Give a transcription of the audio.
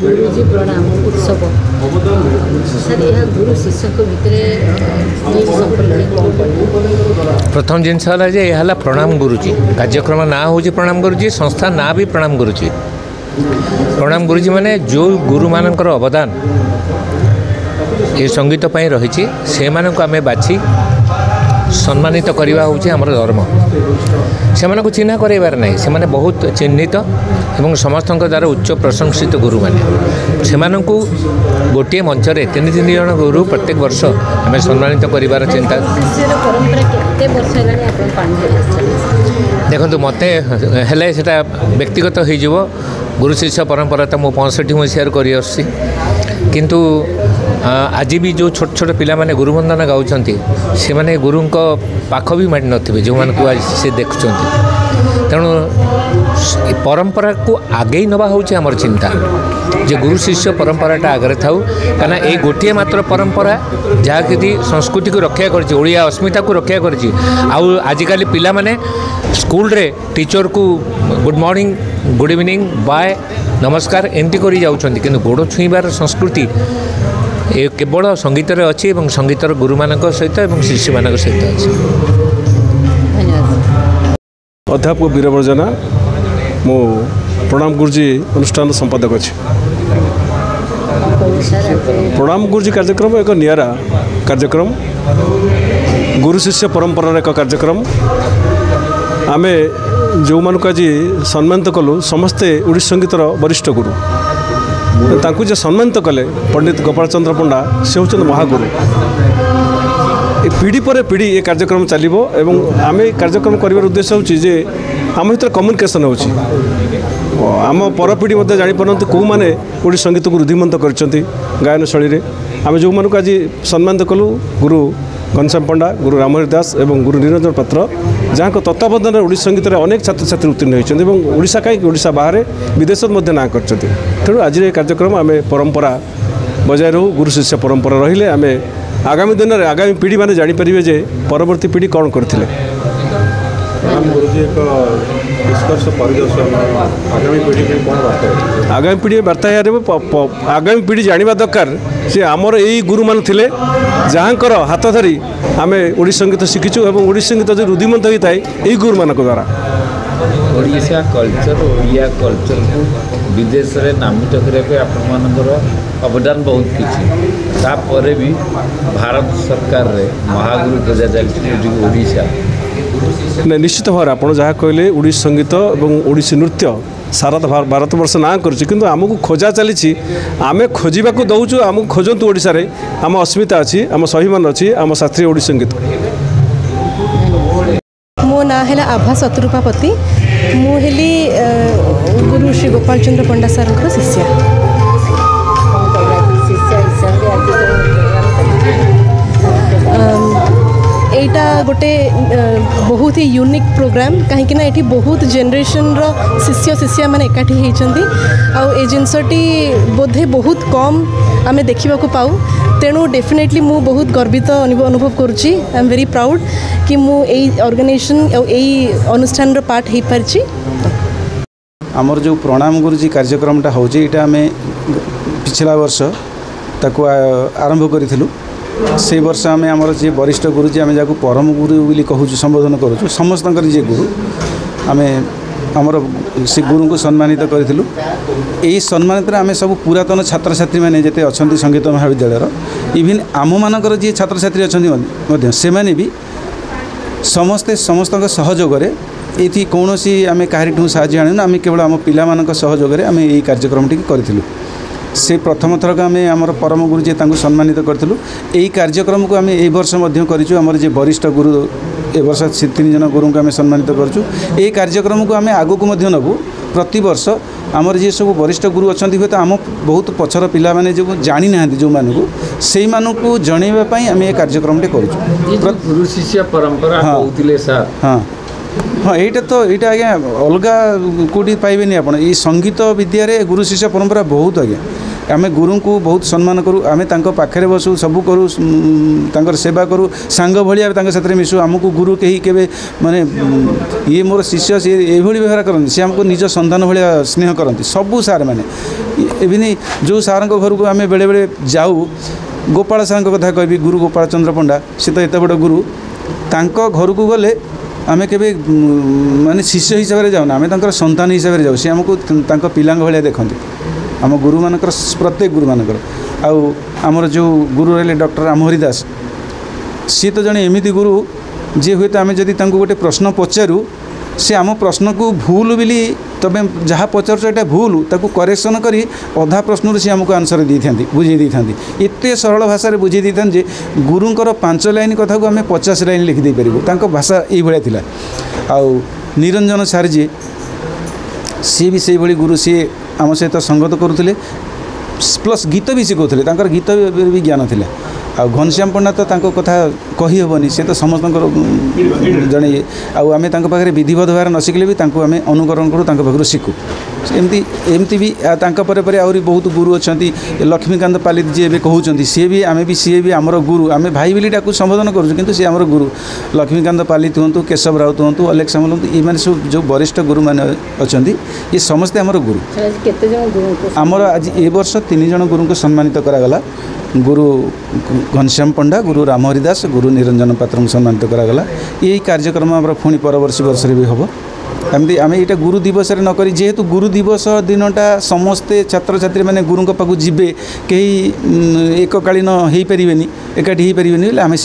गुरुजी प्रणाम उत्सव सर यह गुरु शिष्य भितर प्रथम जिनस है प्रणाम गुरुजी कार्यक्रम ना हूँ प्रणाम गुरुजी संस्था ना भी प्रणाम गुरुजी। प्रणाम गुरुजी माने जो गुरु मानकर अवदान ये संगीत पर रही से आम बाछी सम्मानित करवा हूँ आमर धर्म से चिन्ह करार ना से बहुत चिन्हित एवं समस्त द्वारा उच्च प्रशंसित गुरु मैंने से गोटे मंच में 3-3 जन गुरु प्रत्येक वर्ष आम सम्मानित कर चिंता देखो मत हेले से व्यक्तिगत हो गुरु शिष्य परंपरा तो मुझे 65 मसीह किंतु आज भी जो छोट छोट पिला माने गुरु वंदना गाँव से माने गुरु पाख भी माड़ी नथिबे जो मानक आज से देखुं तेणु परंपरा को आगे नवा हूँ आमर चिंता जे गुरु शिष्य परंपराटा आगे था कहीं ये गोटे मात्र परंपरा जहाँ कि संस्कृति को रक्षा कर अस्मिता को रक्षा कर आजिकल पिला माने स्कूल रे टीचर को good morning good evening bye नमस्कार एमती कर जाऊँच कि गोड़ छुईबार संस्कृति ये केवल संगीत अच्छी संगीतर गुरु मान सहित और शिष्य मान सहित अच्छी। अध्यापक वीरवर्जना मो प्रणाम गुरुजी अनुष्ठान संपादक अच्छी। प्रणाम गुरुजी कार्यक्रम एक नियारा कार्यक्रम गुरु शिष्य परंपरार एक कार्यक्रम आमे जो मानक आज सम्मानित कलु समस्ते ओडिया संगीतर वरिष्ठ गुरु तांकु जे सम्मानित कले पंडित गोपाल चंद्र पंडा से होचन महागुरु पीढ़ी पर पीढ़ी ये कार्यक्रम चलो एवं आम कार्यक्रम कर उद्देश्य होची आम भर कम्युनिकेशन होची आम पर पीढ़ी मध्य जापार कौ मैंने ओडिया संगीत को रुद्धिमंत कर गायन शैली आम जो मानक आज सम्मानित कलु गुरु घनश्याम पंडा गुरु रामहरि दास एवं गुरु निरंजन पात्र जहाँ तत्वावधान ओडिया संगीत में अनेक छात्र छात्री उत्तीर्ण होती ओडिशा कहीं ओडिशा बाहर विदेश ना कर तेणु आज ये कार्यक्रम आम परंपरा बजाय रहू गुरु शिष्य परंपरा रहिले आम आगामी दिन में आगामी पीढ़ी मैंने जानीपर जे परवर्ती पीढ़ी कौन करते आगामी पीढ़ी वार्ता आगामी पीढ़ी जाना दरकार से आमर यही गुरु मान थे जहाँकर हाथ धरी आम ओडिया संगीत शिखीचु और ओडिया संगीत जो रुद्धिमंत होता है यही गुरु मान द्वारा ओडिशा कल्चर ओडिया कल्चर को विदेश में नामित करने आपंकर अवदान बहुत किसी तापर भी भारत सरकार रे महागुरु खोजा चलती ओडिशा ना निश्चित भाव आप जहाँ कहले ओडिया संगीत और ओडिसी नृत्य सारा भारत वर्ष ना कर आमको खोजा चली आम खोजा को दौचु आमको खोजतु ओडिशा रे आम अस्मिता अच्छी आम स्वाभिमान अच्छी आम शास्त्रीय ओडिया संगीत। मो ना है आभा शत्रुपापति मुझे गुरु श्री गोपाल चंद्र पंडा सर शिष्या यहाँ गोटे बहुत ही यूनिक प्रोग्राम कहीं ये बहुत जेनरेशन रो शिष्य शिष्या मैंने एकाठी होती ए जिनसटी बोधे बहुत कम आम देखा पाऊ तेणु डेफिनेटली मु बहुत गर्वित अनुभव करुच्ची आई एम वेरी प्राउड कि मु ऑर्गेनाइजेशन यही अनुष्ठान रो पार्ट हो पारछि। आमर जो प्रणाम गुरुजी कार्यक्रमटा होची इटा आम पिछला वर्ष ताको आरंभ करूँ से वर्ष आम आमर जी वरिष्ठ गुरुजी आम जहाँ परम गुरु बोली कहूँ संबोधन करूँ समस्त जी गुरु आम आमर से गुरु को सम्मानित करूँ यही सम्मानित आम सब पुरातन छात्र छात्री मैंने जिते अच्छा संगीत महाविद्यालय इवन आम मानकर जी छात्र छात्री अच्छा से मैंने भी समस्ते समस्त सहयोग ये कौन आम कहीं साहय आणुना आम केवल आम पिला सहयोग आम यही कार्यक्रम टी करूँ से प्रथम थरक आम आमर परम गुरुजी सम्मानित करूँ यही कार्यक्रम को आम ए वर्ष करमर जे वरिष्ठ गुरु ए वर्ष 3 जन गुरु को आम सम्मानित करूँ यही कार्यक्रम को आम आग को नबू प्रति वर्ष आमर जी सब वरिष्ठ गुरु अच्छा हुए तो आम बहुत पछर पिला माने जो जानी ना जो मानू से मानू जनवाई आम ये कार्यक्रम करूँ गुरु शिष्य परंपरा हाँ हाँ यहाँ तो यहाँ आज्ञा अलग कौटी पाइबे आप संगीत विद्या गुरु शिष्य परंपरा बहुत आज्ञा आम गुरु को बहुत सम्मान करूँ आम पाखे बसू सब करूँ तांकर सेवा करूँ सांग भाई साथ मिशु आमको गुरु कहीं के माने ये मोर शिष्य सी ये व्यवहार करते सी आमको निज संतान भाया स्नेह करती सबू सार मैंने इवन जो सार घर को आम बेले बेले जाऊ गोपाल सार कथा कहबी गुरु गोपाल चंद्र पंडा सी तो एत बड़ गुरु तांको घर को गले आमे केबे माने शिष्य हिसाब से जाऊना आम संतान हिसाब से जाऊ सी आमको तांको पिला भाया देखते आम गुरु मानकर प्रत्येक गुरु मानकर आउ आमर जो गुरु रहे डॉक्टर रामहरि दास सी तो जड़े एमती गुरु जी हुए तो आम जदि गोटे प्रश्न पचारू से आम प्रश्न को भूल बोली तबे जहाँ पचार एटा भूल ताकू करेक्शन करी अधा प्रश्न से आमको आंसर दी था बुझे था एत सरल भाषा बुझे दी था गुरुंर 5 लाइन कथा को आम 50 लाइन लिखिदे पारूँ भाषा ये आउ निरंजन सार जी सी भी से भाई गुरु सी आम सहित संगत करुले प्लस गीत भी शिखाते गीत भी ज्ञान थिला आ घनश्याम पंडा तो तांको कथा कही हेबनी से तो समस्त जड़े आम पाखे विधिवत भाव न शिखले भी आम अनुकरण करूँ पाखु शिखु एमती भी परे आहरी बहुत गुरु अच्छा लक्ष्मीकांत पालित जी ए कहते सी भी आम भी आमर गुरु आम भाई बोली संबोधन करूँ सी आमर गुरु लक्ष्मीकांत पालित हूँ केशव राउत हूँ अलेक्स सामल हूँ ये सब जो वरिष्ठ गुरु मैंने अच्छा ये समस्ते आमर गुरु आमर आज ए वर्ष 3 जन गुरु को सम्मानित करागला गुरु घनश्याम पंडा गुरु रामहरि दास गुरु निरंजन पात्र को सम्मानित करागला यही कार्यक्रम आम पुणी परवर्षी वर्ष भी हम एमती आम यहाँ गुरु दिवस नक जेहेतु गुरु दिवस दिनटा समस्ते छात्र छात्री मैंने गुरु पाक जी कहीं एककालीन हो पारे एकाठी हो पारे आम